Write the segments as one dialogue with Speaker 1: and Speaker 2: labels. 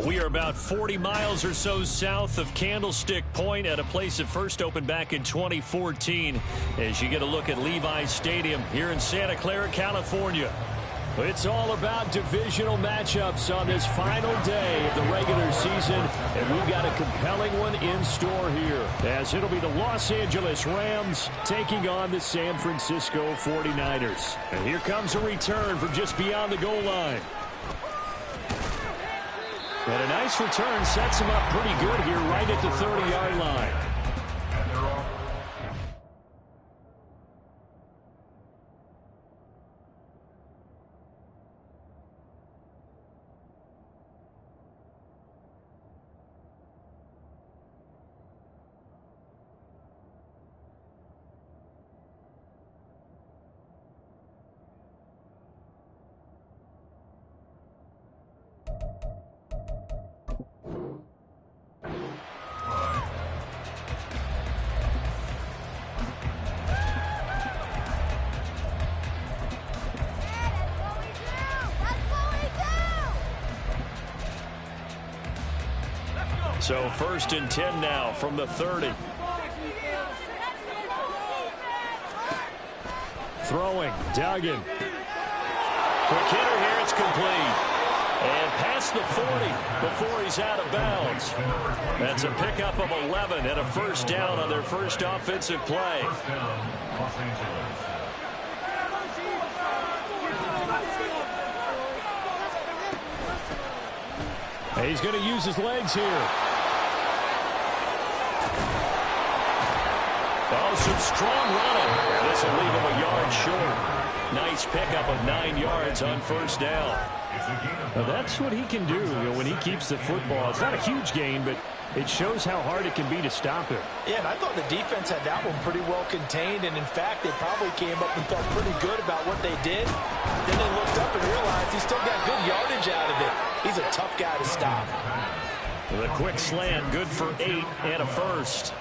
Speaker 1: We are about 40 miles or so south of Candlestick Point at a place that first opened back in 2014 as you get a look at Levi's Stadium here in Santa Clara, California. It's all about divisional matchups on this final day of the regular season, and we've got a compelling one in store here, as it'll be the Los Angeles Rams taking on the San Francisco 49ers. And here comes a return from just beyond the goal line. And a nice return sets him up pretty good here right at the 30-yard line. So first and 10 now from the 30. Throwing, Duggan. Quick hitter here, it's complete. And past the 40 before he's out of bounds. That's a pickup of 11 and a first down on their first offensive play. He's going to use his legs here. Oh, some strong running. This will leave him a yard short. Nice pickup of 9 yards on first down. Now that's what he can do, when he keeps the football. It's not a huge gain, but it shows how hard it can be to stop him.
Speaker 2: Yeah, and I thought the defense had that one pretty well contained, and in fact, they probably came up and felt pretty good about what they did. Then they looked up and realized he still got good yardage out of it. He's a tough guy to stop.
Speaker 1: With a quick slant, good for 8 and a first.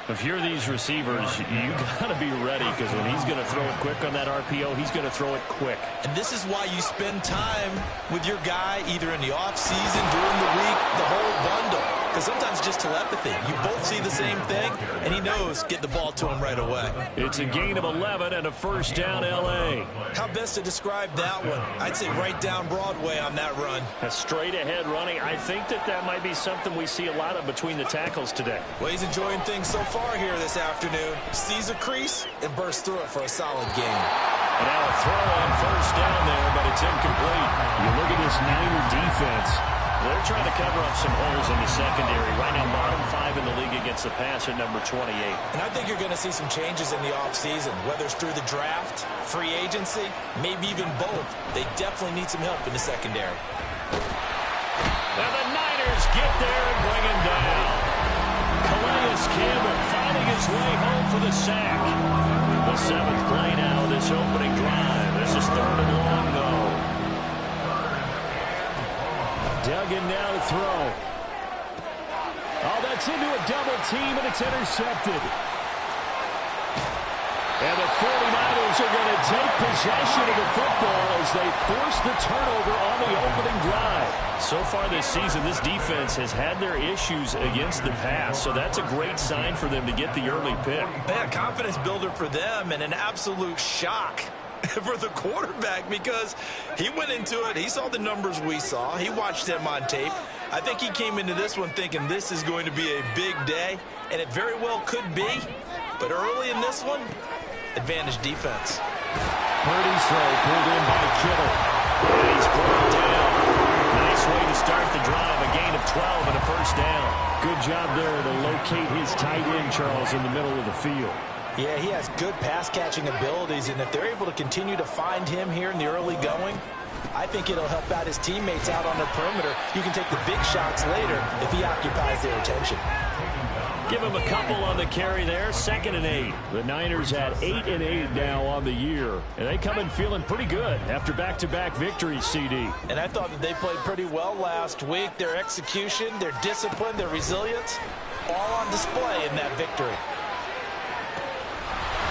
Speaker 1: If you're these receivers, you got to be ready, because when he's going to throw it quick on that RPO, he's going to throw it quick.
Speaker 3: And this is why you spend time with your guy either in the offseason, during the week, the whole bundle. Because sometimes just telepathy. You both see the same thing, and he knows get the ball to him right away.
Speaker 1: It's a gain of 11 and a first down, L.A.
Speaker 3: How best to describe that one? I'd say right down Broadway on that run.
Speaker 1: A straight-ahead running. I think that might be something we see a lot of between the tackles today.
Speaker 3: Well, he's enjoying things so far here this afternoon. Sees a crease and bursts through it for a solid gain.
Speaker 1: And now a throw on first down there, but it's incomplete. You look at this Niner defense. They're trying to cover up some holes in the secondary. Right now, bottom 5 in the league against the pass at number 28.
Speaker 3: And I think you're going to see some changes in the offseason, whether it's through the draft, free agency, maybe even both. They definitely need some help in the secondary.
Speaker 1: Now the Niners get there and bring him down. Calais Campbell finding his way home for the sack. The 7th play now of this opening drive. This is 3rd and long, though. Duggan now to throw. Oh, that's into a double team, and it's intercepted. And the 49ers are going to take possession of the football as they force the turnover on the opening drive. So far this season, this defense has had their issues against the pass, so that's a great sign for them to get the early pick.
Speaker 3: Yeah, confidence builder for them, and an absolute shock for the quarterback, because he went into it, he saw the numbers we saw, he watched them on tape. I think he came into this one thinking this is going to be a big day, and it very well could be, but early in this one, advantage defense.
Speaker 1: Purdy's throw pulled in by Kittle, and he's brought down. Nice way to start the drive, a gain of 12 and a first down. Good job there to locate his tight end, Charles, in the middle of the field.
Speaker 2: Yeah, he has good pass-catching abilities, and if they're able to continue to find him here in the early going, I think it'll help out his teammates out on the perimeter. You can take the big shots later if he occupies their attention.
Speaker 1: Give him a couple on the carry there. 2nd and 8. The Niners at 8 and 8 now on the year. And they come in feeling pretty good after back-to-back victories, CD.
Speaker 2: And I thought that they played pretty well last week. Their execution, their discipline, their resilience, all on display in that victory.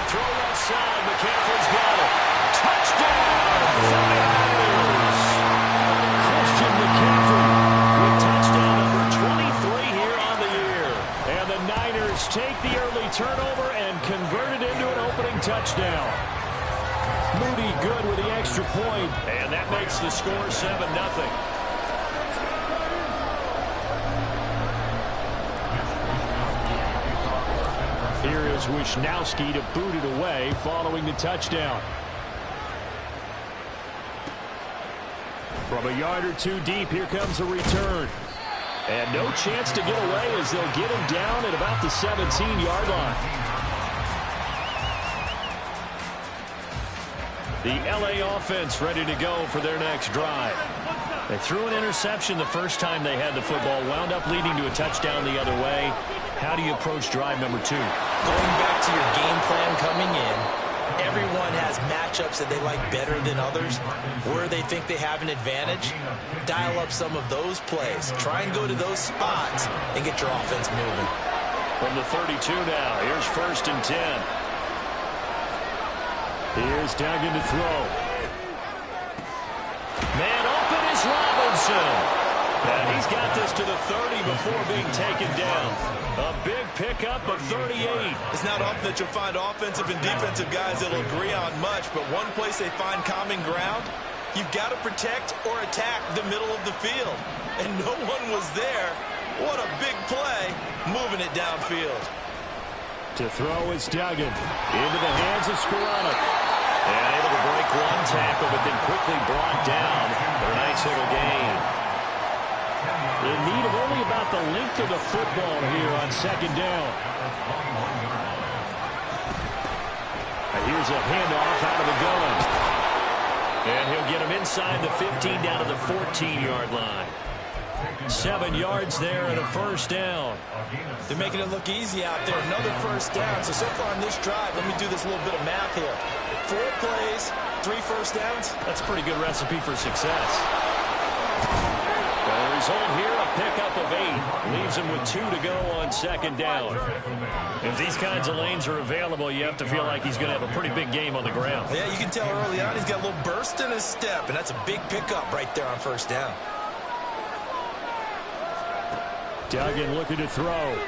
Speaker 1: Throw left side. McCaffrey's got it. Touchdown! 49ers! Christian McCaffrey with turnover and converted into an opening touchdown. Moody good with the extra point, and that makes the score 7-0. Here is Wisnowski to boot it away following the touchdown. From a yard or two deep, here comes a return. And no chance to get away as they'll get him down at about the 17-yard line. The LA offense ready to go for their next drive. They threw an interception the first time they had the football, wound up leading to a touchdown the other way. How do you approach drive number 2?
Speaker 2: Going back to your game plan coming in, everyone has matchups that they like better than others. Where they think they have an advantage, dial up some of those plays. Try and go to those spots and get your offense moving.
Speaker 1: From the 32 now, here's 1st and 10. Here's Duggan to throw. Man open is Robinson. And he's got this to the 30 before being taken down. A big pickup of 38.
Speaker 3: It's not often that you'll find offensive and defensive guys that'll agree on much, but one place they find common ground, you've got to protect or attack the middle of the field. And no one was there. What a big play, moving it downfield.
Speaker 1: To throw is Duggan. Into the hands of Skoranek. And able to break one tackle, but then quickly brought down for a nice little gain. In need of only about the length of the football here on 2nd down. And here's a handoff out of the gun. And he'll get him inside the 15 down to the 14-yard line. 7 yards there and a 1st down.
Speaker 2: They're making it look easy out there. Another 1st down. So far on this drive, let me do this little bit of math here. 4 plays, 3 1st downs.
Speaker 1: That's a pretty good recipe for success. The result here, a pickup of 8. Leaves him with 2 to go on 2nd down. If these kinds of lanes are available, you have to feel like he's going to have a pretty big game on the ground.
Speaker 2: Yeah, you can tell early on he's got a little burst in his step, and that's a big pickup right there on 1st down.
Speaker 1: Duggan looking to throw. And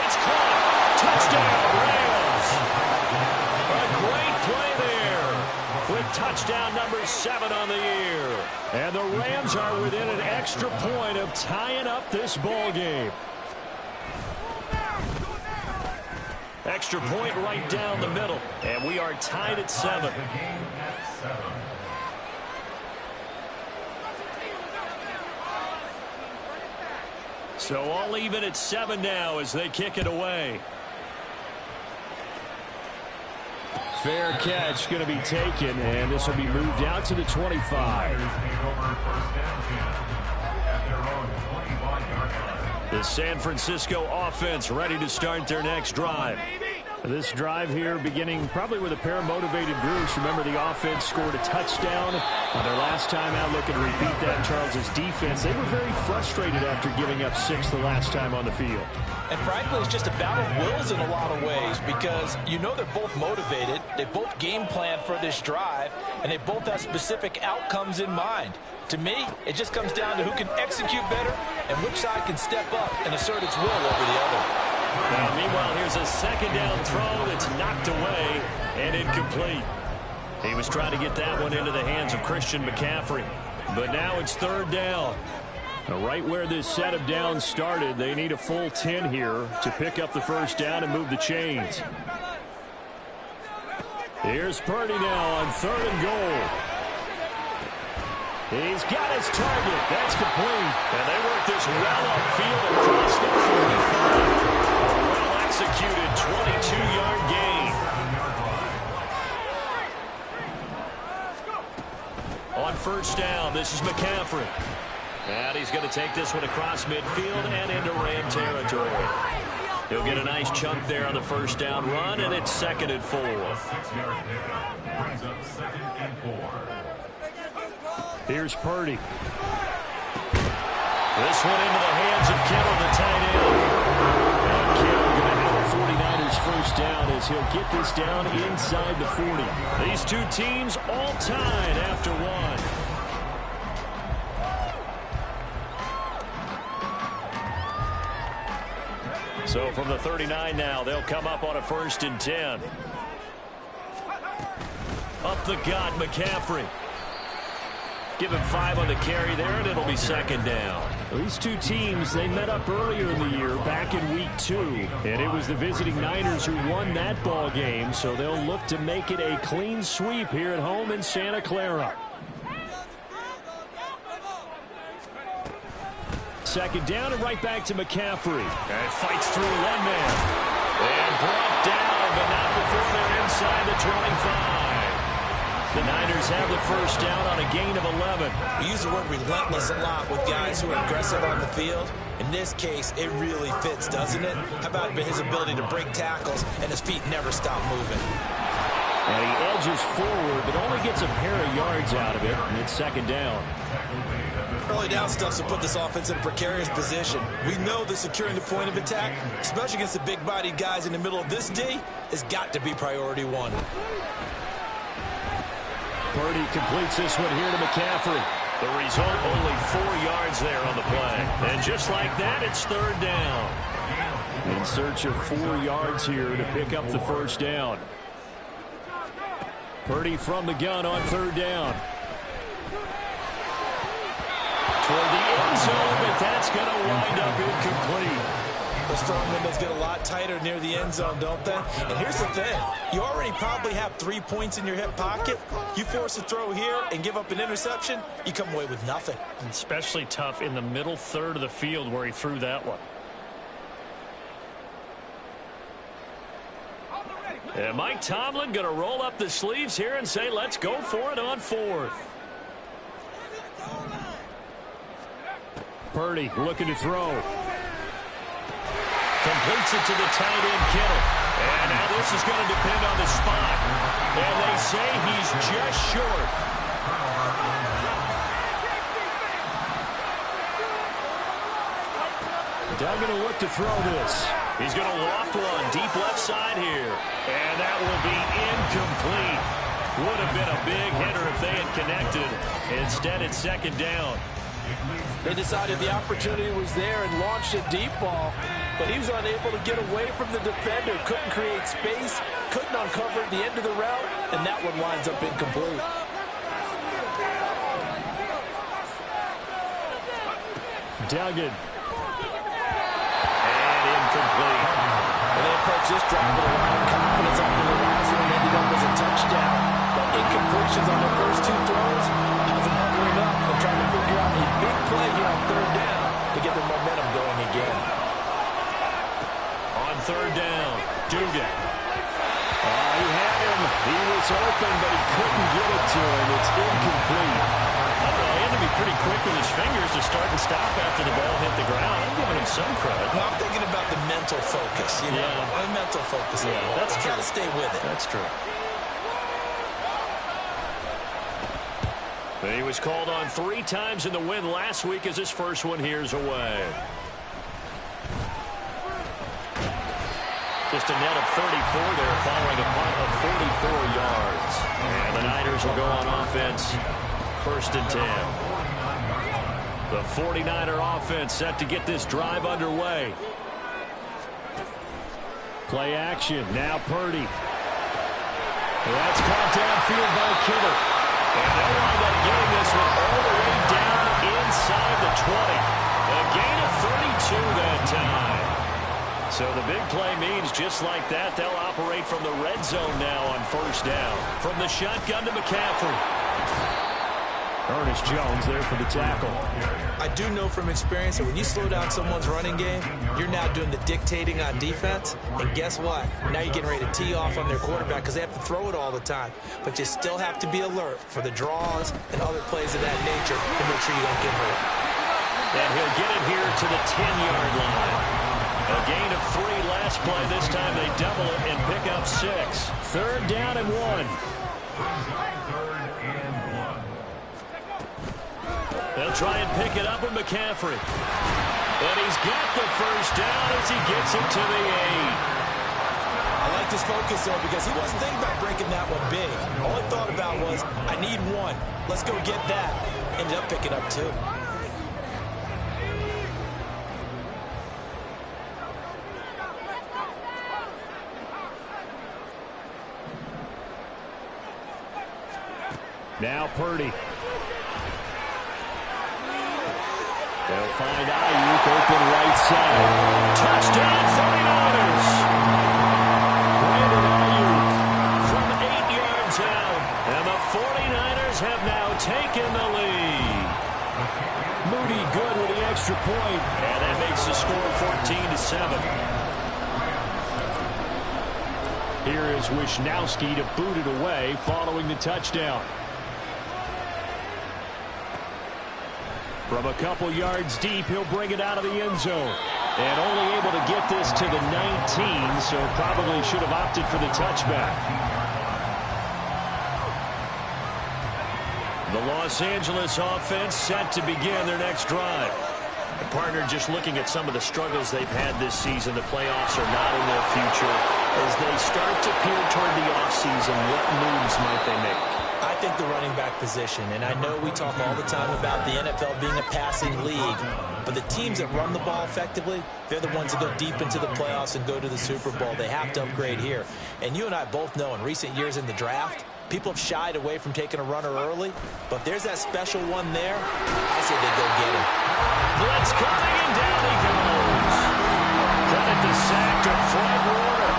Speaker 1: it's caught. Touchdown, Rams. A great play there with touchdown number 7 on the year. And the Rams are within an extra point of tying up this ball game. Extra point right down the middle. And we are tied at 7. So all even at 7 now as they kick it away. Fair catch going to be taken, and this will be moved out to the 25. The San Francisco offense ready to start their next drive. This drive here beginning probably with a pair of motivated groups. Remember, the offense scored a touchdown on their last time out. Looking to repeat that. Charles's defense, they were very frustrated after giving up 6 the last time on the field.
Speaker 2: And frankly, it's just a battle of wills in a lot of ways because you know they're both motivated. They both game plan for this drive, and they both have specific outcomes in mind. To me, it just comes down to who can execute better and which side can step up and assert its will over the other.
Speaker 1: Now, meanwhile, here's a 2nd down throw that's knocked away and incomplete. He was trying to get that one into the hands of Christian McCaffrey. But now it's 3rd down. Now, right where this set of downs started, they need a full 10 here to pick up the 1st down and move the chains. Here's Purdy now on 3rd and goal. He's got his target. That's complete. And they work this well upfield across the 45. Well-executed 22-yard gain. On 1st down, this is McCaffrey. And he's going to take this one across midfield and into Ram territory. He'll get a nice chunk there on the 1st down run, and it's 2nd and 4. Here's Purdy. This one into the hands of Kittle, the tight end. And Kittle going to have a 49ers 1st down as he'll get this down inside the 40. These two teams all tied after 1. So from the 39 now, they'll come up on a 1st and 10. Up the gut, McCaffrey. Give him 5 on the carry there, and it'll be 2nd down.
Speaker 4: These two teams, they met up earlier in the year, back in week 2. And it was the visiting Niners who won that ball game, so they'll look to make it a clean sweep here at home in Santa Clara. 2nd down and right back to McCaffrey.
Speaker 1: And fights through one man. And brought down, but not before they're inside the 25. The Niners have the 1st down on a gain of 11.
Speaker 3: We use the word relentless a lot with guys who are aggressive on the field. In this case, it really fits, doesn't it? How about his ability to break tackles and his feet never stop moving?
Speaker 4: And he edges forward, but only gets a pair of yards out of it, and it's 2nd down.
Speaker 3: Early down stuff to put this offense in a precarious position. We know that securing the point of attack, especially against the big-bodied guys in the middle of this D, has got to be priority 1.
Speaker 4: Purdy completes this one here to McCaffrey.
Speaker 1: The result, only 4 yards there on the play. And just like that, it's 3rd down.
Speaker 4: In search of 4 yards here to pick up the 1st down. Purdy from the gun on 3rd down.
Speaker 1: Toward the end zone, but that's going to wind up incomplete.
Speaker 3: Those throwing windows get a lot tighter near the end zone, don't they? And here's the thing. You already probably have 3 points in your hip pocket. You force a throw here and give up an interception, you come away with nothing.
Speaker 1: Especially tough in the middle third of the field where he threw that one. And Mike Tomlin going to roll up the sleeves here and say, let's go for it on 4th.
Speaker 4: Purdy looking to throw.
Speaker 1: Completes it to the tight end, Kittle. And now this is going to depend on the spot. And they say he's just short.
Speaker 4: Doug going to look to throw this.
Speaker 1: He's going to loft one deep left side here. And that will be incomplete. Would have been a big hitter if they had connected. Instead, it's 2nd down.
Speaker 2: They decided the opportunity was there and launched a deep ball, but he was unable to get away from the defender, couldn't create space, couldn't uncover the end of the route, and that one winds up incomplete.
Speaker 4: Duggan.
Speaker 1: And incomplete.
Speaker 2: And they approach this drive with a lot of confidence after the last one ended up as a touchdown. But incompletions on the first 2 throws has them huddling up and trying to figure out a big play here on 3rd down to get their momentum going again.
Speaker 1: On 3rd down, Dugan.
Speaker 4: He had him. He was open, but he couldn't get it to him. It's incomplete.
Speaker 1: He had to be pretty quick with his fingers to start and stop after the ball hit the ground. I'm giving him some credit.
Speaker 3: Well, I'm thinking about the mental focus, you know.
Speaker 1: Yeah.
Speaker 3: The mental focus.
Speaker 1: Yeah, that's true.
Speaker 3: Got to stay with it.
Speaker 1: That's true. But he was called on 3 times in the win last week as his first one here's away. Just a net of 34 there following a punt of 44 yards. And the Niners will go on offense. 1st and 10. The 49er offense set to get this drive underway.
Speaker 4: Play action. Now Purdy. That's caught downfield by Kittle.
Speaker 1: And they'll wind up getting this one all the way down inside the 20. A gain of 32 that time. So the big play means just like that, they'll operate from the red zone now on 1st down. From the shotgun to McCaffrey.
Speaker 4: Ernest Jones there for the tackle.
Speaker 3: I do know from experience that when you slow down someone's running game, you're now doing the dictating on defense. And guess what? Now you're getting ready to tee off on their quarterback because they have to throw it all the time. But you still have to be alert for the draws and other plays of that nature to make sure you don't get hurt.
Speaker 1: And he'll get it here to the 10-yard line. A gain of 3 last play. This time they double it and pick up 6.
Speaker 4: 3rd down and 1.
Speaker 1: They'll try and pick it up with McCaffrey. And he's got the 1st down as he gets it to the 8.
Speaker 3: I like this focus, though, because he wasn't thinking about breaking that one big. All he thought about was, I need 1. Let's go get that. Ended up picking up 2.
Speaker 4: Now Purdy. They'll find Ayuk open right side.
Speaker 1: Touchdown 49ers. Brandon Ayuk from 8 yards out. And the 49ers have now taken the lead.
Speaker 4: Moody good with the extra point.
Speaker 1: And that makes the score 14-7.
Speaker 4: Here is Wisnowski to boot it away following the touchdown. From a couple yards deep, he'll bring it out of the end zone. And only able to get this to the 19, so probably should have opted for the touchback.
Speaker 1: The Los Angeles offense set to begin their next drive. The partner, just looking at some of the struggles they've had this season, the playoffs are not in their future. As they start to peer toward the offseason, what moves might they make?
Speaker 2: I think the running back position, and I know we talk all the time about the NFL being a passing league, but the teams that run the ball effectively, they're the ones that go deep into the playoffs and go to the Super Bowl. They have to upgrade here. And you and I both know in recent years in the draft, people have shied away from taking a runner early, but if there's that special one there, I say they go get him.
Speaker 1: Blitz coming, and down he goes. Credit the sack to Fred Warner.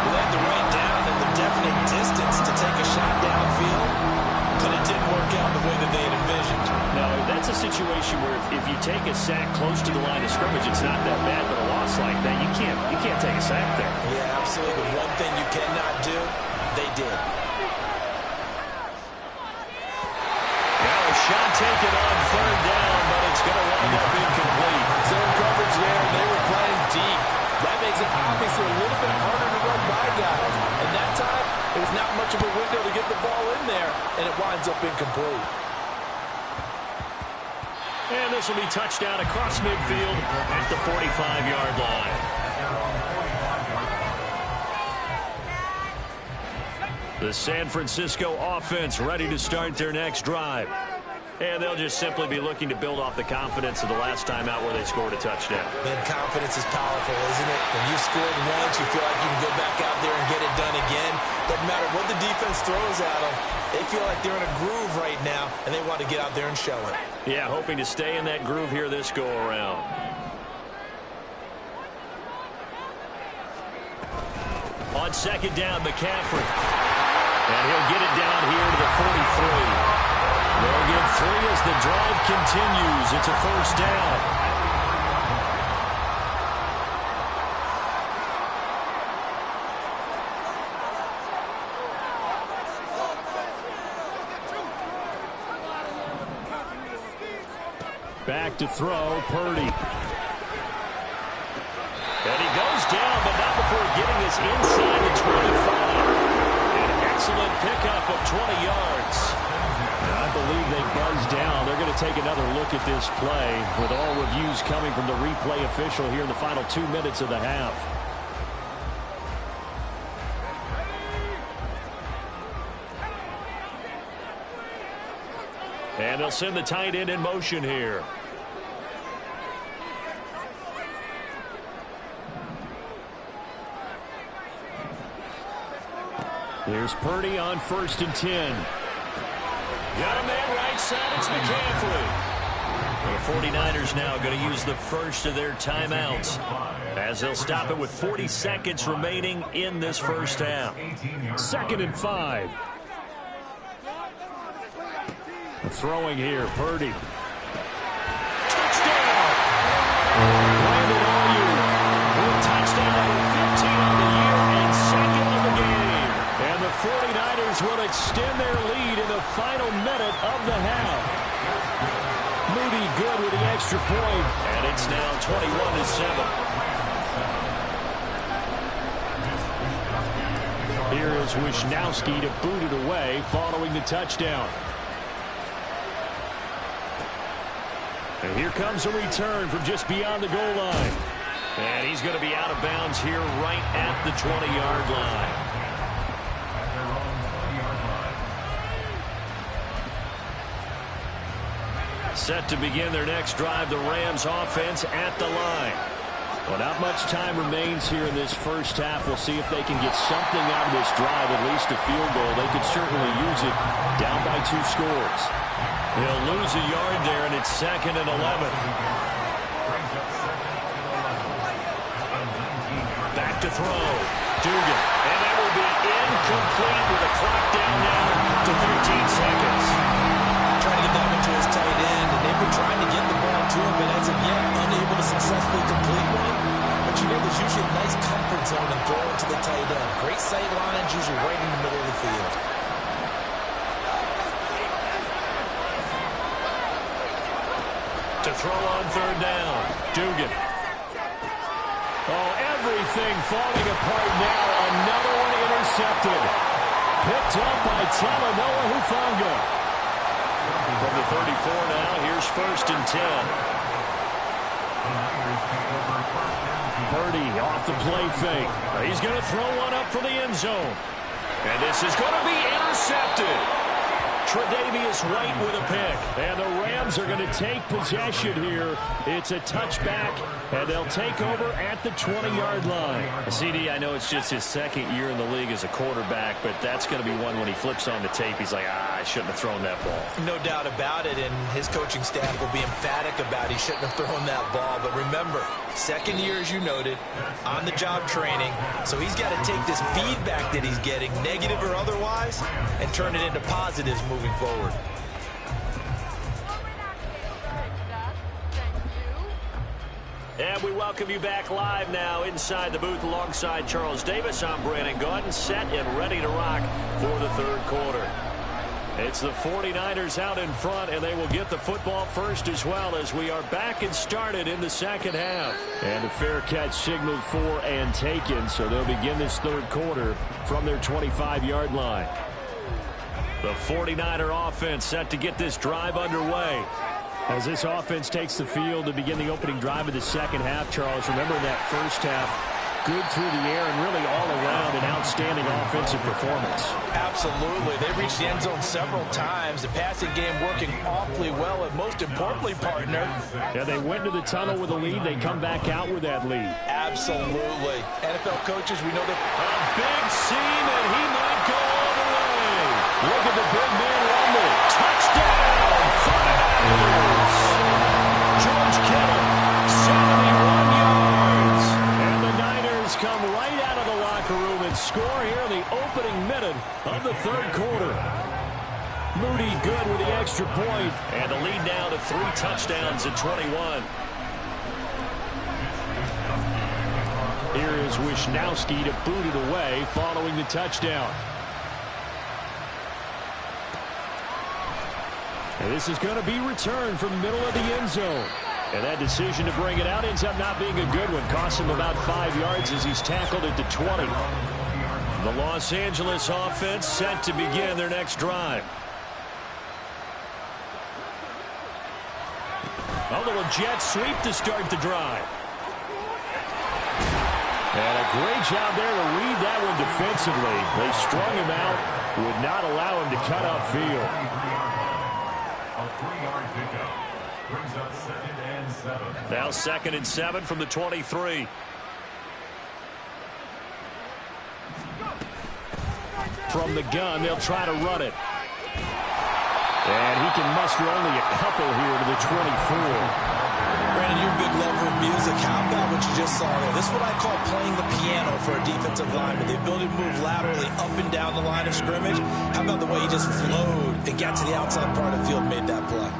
Speaker 2: Who had the right down and the definite distance to take a shot downfield, but it didn't work out the way that they had envisioned.
Speaker 1: No, that's a situation where if you take a sack close to the line of scrimmage, it's not that bad, but a loss like that, you can't take a sack there.
Speaker 2: Yeah, absolutely. The one thing you cannot do, they did.
Speaker 1: Now a shot taken on third down, but it's going to wind up incomplete.
Speaker 2: Zone coverage there, and they were playing deep. That makes it obviously a little bit harder to run by guys. And that time, it was not much of a window to get the ball in there, and it winds up incomplete.
Speaker 1: And this will be touchdown across midfield at the 45-yard line. The San Francisco offense ready to start their next drive. And they'll just simply be looking to build off the confidence of the last time out where they scored a touchdown.
Speaker 2: Man, confidence is powerful, isn't it? When you scored once, you feel like you can go back out there and get it done again. Doesn't matter what the defense throws at them. They feel like they're in a groove right now, and they want to get out there and show it.
Speaker 1: Yeah, hoping to stay in that groove here this go-around. On second down, McCaffrey. And he'll get it down here to the 43. They'll get 3 as the drive continues. It's a first down.
Speaker 4: Back to throw, Purdy.
Speaker 1: And he goes down, but not before getting us inside the 25. An excellent pickup of 20 yards.
Speaker 4: I believe they buzzed down. They're going to take another look at this play with all reviews coming from the replay official here in the final 2 minutes of the half.
Speaker 1: And they'll send the tight end in motion here.
Speaker 4: Here's Purdy on 1st and 10.
Speaker 1: Got a man right side. It's McCaffrey. The 49ers now going to use the first of their timeouts as they'll stop it with 40 seconds remaining in this first half.
Speaker 4: 2nd and 5. Throwing here, Purdy.
Speaker 1: Touchdown! Brandon Ayuk with a touchdown number 15 on the year and 2nd of the game.
Speaker 4: And the 49ers will extend their lead in the final minute of the half. Moody good with the extra point.
Speaker 1: And it's now 21-7.
Speaker 4: Here is Wisnowski to boot it away following the touchdown. And here comes a return from just beyond the goal line.
Speaker 1: And he's going to be out of bounds here right at the 20-yard line. Set to begin their next drive, the Rams offense at the line.
Speaker 4: Well, not much time remains here in this first half. We'll see if they can get something out of this drive, at least a field goal. They could certainly use it down by 2 scores.
Speaker 1: He'll lose a yard there, and it's 2nd and 11. Back to throw. Dugan. And that will be incomplete with a clock down now to 13 seconds.
Speaker 2: Trying to get that one to his tight end, and they've been trying to get the ball to him, but as of yet, unable to successfully complete one. But you know, there's usually a nice comfort zone in throwing to the tight end. Great sight lines, usually right in the middle of the field.
Speaker 1: To throw on 3rd down. Dugan.
Speaker 4: Oh, everything falling apart now. Another one intercepted. Picked up by Talanoa Hufanga.
Speaker 1: From the 34 now, here's 1st and 10.
Speaker 4: Purdy off the play fake.
Speaker 1: He's going to throw one up for the end zone. And this is going to be intercepted. Tre'Davious White with a pick.
Speaker 4: And the Rams are going to take possession here. It's a touchback, and they'll take over at the 20-yard line.
Speaker 1: CD, I know it's just his 2nd year in the league as a quarterback, but that's going to be one when he flips on the tape. He's like, I shouldn't have thrown that ball.
Speaker 2: No doubt about it, and his coaching staff will be emphatic about he shouldn't have thrown that ball. But remember, 2nd year, as you noted, on-the-job training. So he's got to take this feedback that he's getting, negative or otherwise, and turn it into positives moving forward.
Speaker 1: And we welcome you back live now inside the booth alongside Charles Davis. I'm Brandon Gaudin, set and ready to rock for the 3rd quarter. It's the 49ers out in front, and they will get the football first as well as we are back and started in the 2nd half.
Speaker 4: And a fair catch signaled for and taken, so they'll begin this 3rd quarter from their 25-yard line.
Speaker 1: The 49er offense set to get this drive underway.
Speaker 4: As this offense takes the field to begin the opening drive of the 2nd half, Charles, remember that first half, good through the air and really all around an outstanding offensive performance.
Speaker 2: Absolutely. They reached the end zone several times. The passing game working awfully well, and most importantly, partner.
Speaker 4: Yeah, they went to the tunnel with a lead. They come back out with that lead.
Speaker 2: Absolutely. NFL coaches, we know that.
Speaker 1: A big seam, and he might go all the way.
Speaker 4: Look at the big man rumble.
Speaker 1: Touchdown! 49ers! George Kittle, 71 yards.
Speaker 4: And the Niners come right out of the locker room and score here in the opening minute of the 3rd quarter. Moody good with the extra point.
Speaker 1: And the lead now to 3 touchdowns at 21.
Speaker 4: Here is Wisnowski to boot it away following the touchdown. And this is going to be returned from the middle of the end zone. And that decision to bring it out ends up not being a good one. Cost him about 5 yards as he's tackled at the 20.
Speaker 1: The Los Angeles offense set to begin their next drive. A little jet sweep to start the drive.
Speaker 4: And a great job there to read that one defensively. They strung him out, would not allow him to cut upfield.
Speaker 1: Now 2nd and 7 from the 23.
Speaker 4: From the gun, they'll try to run it. And he can muster only a couple here to the 24.
Speaker 2: Brandon, you're a big lover of music. How about what you just saw there? This is what I call playing the piano for a defensive lineman. The ability to move laterally up and down the line of scrimmage. How about the way he just flowed and got to the outside part of the field and made that play?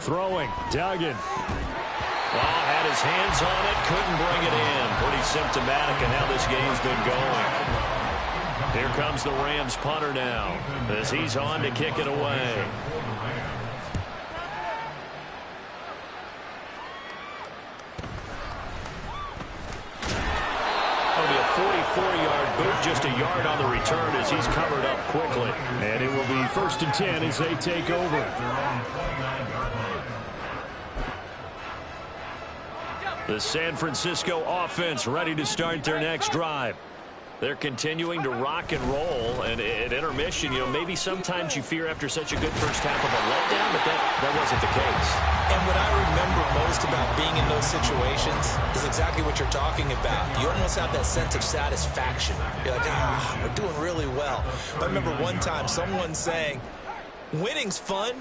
Speaker 4: Throwing, Duggan.
Speaker 1: Well, had his hands on it, couldn't bring it in. Pretty symptomatic of how this game's been going. Here comes the Rams punter now as he's on to kick it away. It'll be a 44-yard boot, just a yard on the return as he's covered up quickly.
Speaker 4: And it will be 1st and 10 as they take over.
Speaker 1: The San Francisco offense ready to start their next drive. They're continuing to rock and roll, and at intermission, maybe sometimes you fear after such a good first half of a letdown, but that wasn't the case.
Speaker 2: And what I remember most about being in those situations is exactly what you're talking about. You almost have that sense of satisfaction. You're like, we're doing really well. I remember one time someone saying, winning's fun,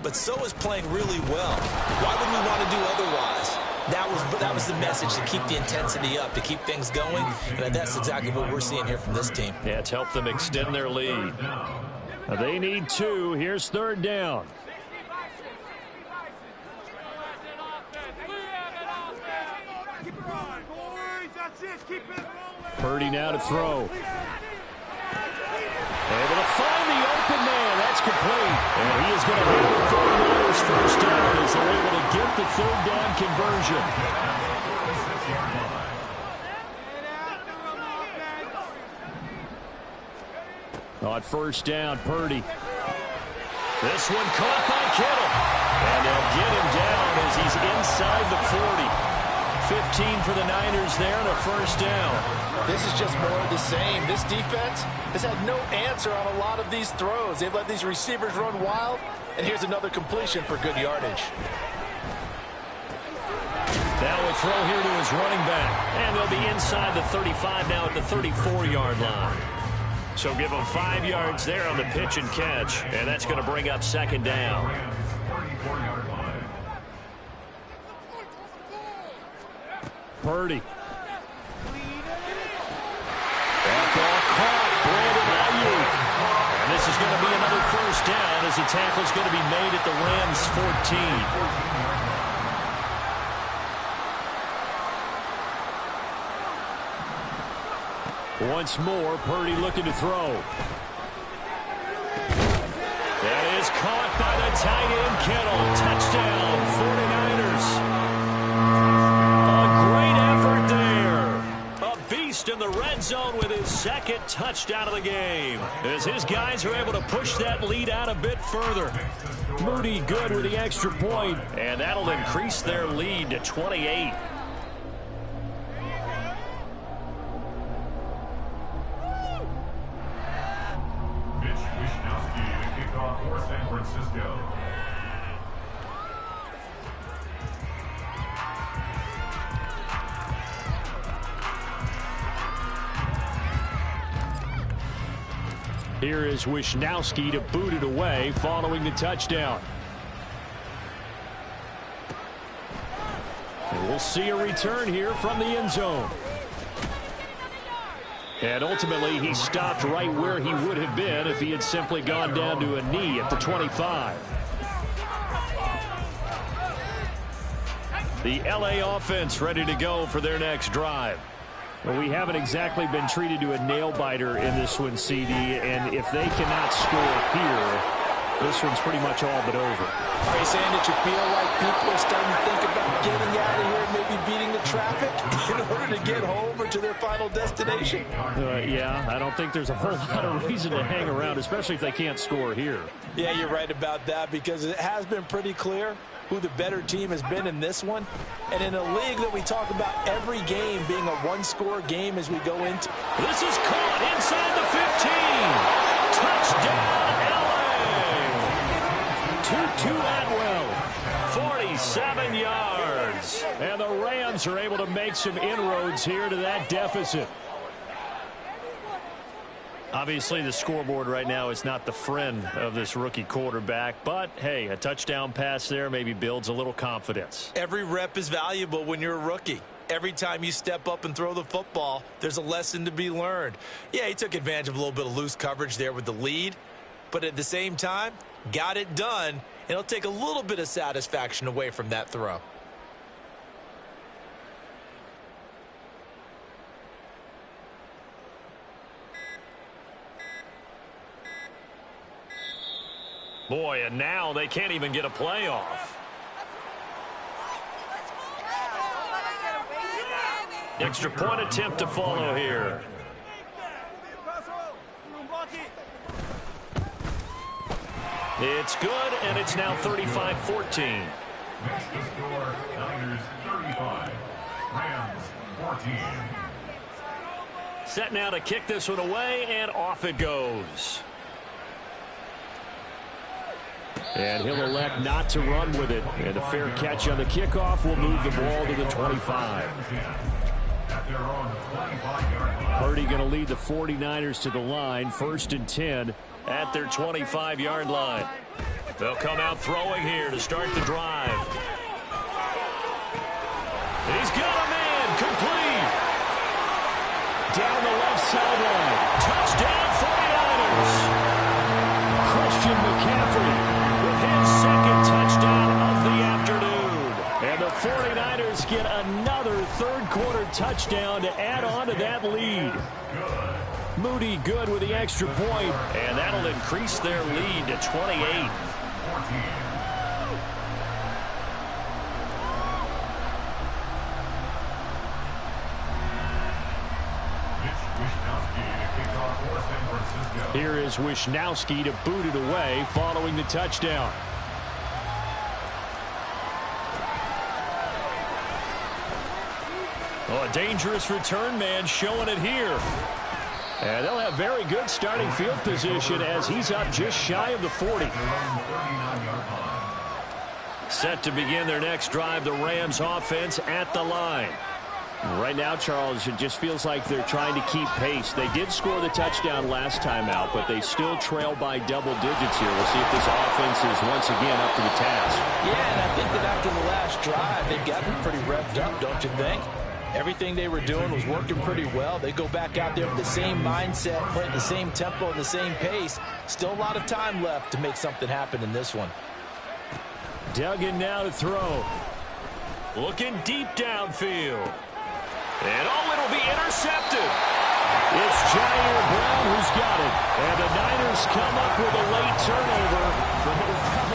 Speaker 2: but so is playing really well. Why would we want to do otherwise? That was the message, to keep the intensity up, to keep things going, and that's exactly what we're seeing here from this team.
Speaker 1: Yeah, it's helped them extend their lead.
Speaker 4: They need 2. Here's 3rd down. Purdy now to throw. Able to find the open man. That's complete. And he is going to have the 49ers first down as they're able to get the 3rd down conversion. On 1st down, Purdy. This one caught by Kittle. And they'll get him down as he's inside the 40. 15 for the Niners there and a 1st down.
Speaker 2: This is just more of the same. This defense has had no answer on a lot of these throws. They've let these receivers run wild, and here's another completion for good yardage.
Speaker 1: Now a throw here to his running back. And they'll be inside the 35 now at the 34-yard line. So give them 5 yards there on the pitch and catch, and that's going to bring up 2nd down.
Speaker 4: Purdy.
Speaker 1: That ball caught. Brandon Ayuk. And this is going to be another 1st down as the tackle is going to be made at the Rams' 14. Once more, Purdy looking to throw. That is caught by the tight end, Kittle. Touchdown, 49ers. In the red zone with his 2nd touchdown of the game, as his guys are able to push that lead out a bit further. Moody good with the extra point, and that'll increase their lead to 28.
Speaker 4: Here is Wishnowski to boot it away following the touchdown. And we'll see a return here from the end zone. And ultimately, he stopped right where he would have been if he had simply gone down to a knee at the 25. The LA offense ready to go for their next drive. Well, we haven't exactly been treated to a nail-biter in this one, CD, and if they cannot score here, this one's pretty much all but over.
Speaker 2: Are you saying that you feel like people are starting to think about getting out of here and maybe beating the traffic in order to get home or to their final destination?
Speaker 4: Yeah, I don't think there's a whole lot of reason to hang around, especially if they can't score here.
Speaker 2: Yeah, you're right about that, because it has been pretty clear who the better team has been in this one. And in a league that we talk about every game being a one-score game as we go into.
Speaker 1: This is caught inside the 15. Touchdown, LA! Tutu Atwell, 47 yards.
Speaker 4: And the Rams are able to make some inroads here to that deficit.
Speaker 1: Obviously, the scoreboard right now is not the friend of this rookie quarterback, but hey, a touchdown pass there maybe builds a little confidence.
Speaker 3: Every rep is valuable when you're a rookie. Every time you step up and throw the football, there's a lesson to be learned. Yeah, he took advantage of a little bit of loose coverage there with the lead, but at the same time, got it done. It'll take a little bit of satisfaction away from that throw.
Speaker 1: Boy, and now they can't even get a playoff. Extra point attempt to follow here. It's good, and it's now 35-14.
Speaker 5: Next to score, Niners 35, Rams 14.
Speaker 1: Set now to kick this one away, and off it goes.
Speaker 4: And he'll elect not to run with it. And a fair catch on the kickoff will move the ball to the 25. Purdy going to lead the 49ers to the line, 1st and 10
Speaker 1: at their 25-yard line. They'll come out throwing here to start the drive. He's got a man, complete.
Speaker 4: Down the left sideline.
Speaker 1: Touchdown 49ers.
Speaker 4: Christian McCaffrey
Speaker 1: with his second touchdown of the afternoon.
Speaker 4: And the 49ers get another third-quarter touchdown to add on to that lead. Moody good with the extra point.
Speaker 1: And that'll increase their lead to 28.
Speaker 4: Here is Wisnowski to boot it away following the touchdown.
Speaker 1: Oh, a dangerous return man showing it here.
Speaker 4: And they'll have very good starting field position as he's up just shy of the 40.
Speaker 1: Set to begin their next drive, the Rams offense at the line.
Speaker 4: Right now, Charles, it just feels like they're trying to keep pace. They did score the touchdown last time out, but they still trail by double digits here. We'll see if this offense is once again up to the task.
Speaker 2: Yeah, and I think that after the last drive, they've gotten pretty revved up, don't you think? Everything they were doing was working pretty well. They go back out there with the same mindset, playing the same tempo and the same pace. Still a lot of time left to make something happen in this one.
Speaker 4: Duggan now to throw.
Speaker 1: Looking deep downfield. And oh, it'll be intercepted.
Speaker 4: It's Jair Brown who's got it. And the Niners come up with a late turnover.